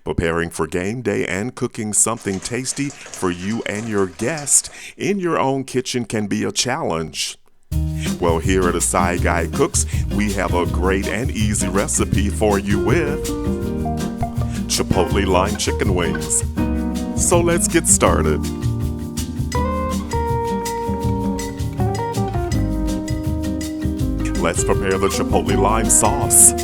Preparing for game day and cooking something tasty for you and your guest in your own kitchen can be a challenge. Well, here at Aside Guy Cooks, we have a great and easy recipe for you with Chipotle Lime Chicken Wings. So let's get started. Let's prepare the Chipotle Lime sauce.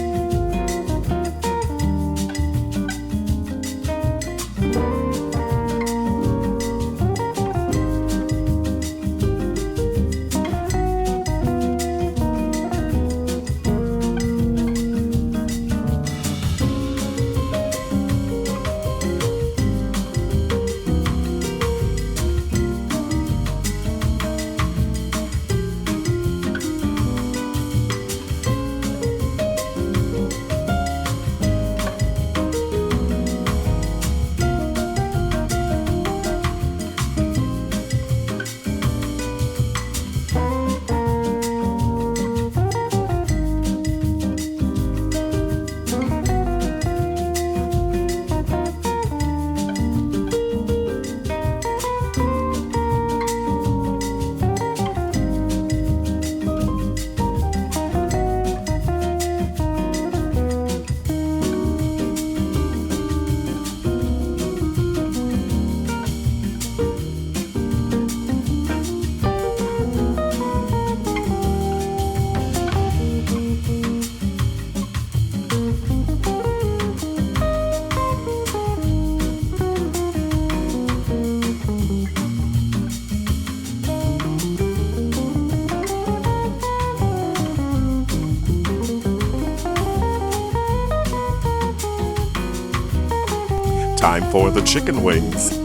Time for the chicken wings.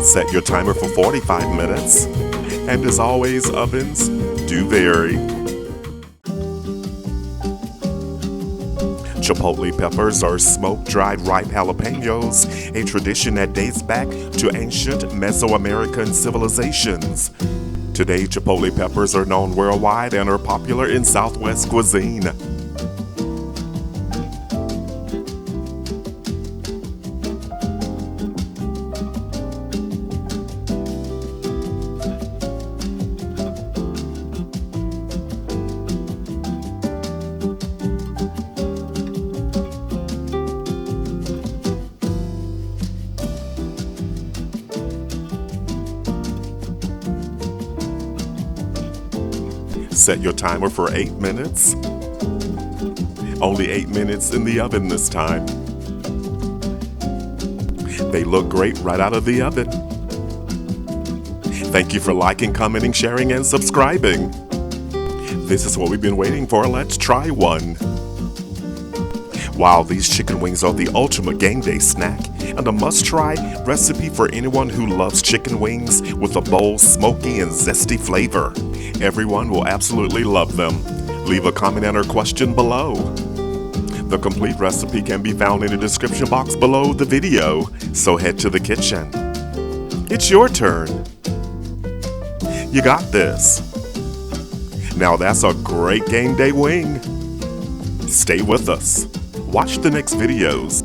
Set your timer for 45 minutes. And as always, ovens do vary. Chipotle peppers are smoke-dried ripe jalapenos, a tradition that dates back to ancient Mesoamerican civilizations. Today, Chipotle peppers are known worldwide and are popular in Southwest cuisine. Set your timer for 8 minutes. Only 8 minutes in the oven this time. They look great right out of the oven. Thank you for liking, commenting, sharing, and subscribing. This is what we've been waiting for. Let's try one. Wow, these chicken wings are the ultimate game day snack and a must-try recipe for anyone who loves chicken wings with a bold, smoky, and zesty flavor. Everyone will absolutely love them. Leave a comment and or question below. The complete recipe can be found in the description box below the video, so head to the kitchen. It's your turn. You got this. Now that's a great game day wing. Stay with us. Watch the next videos.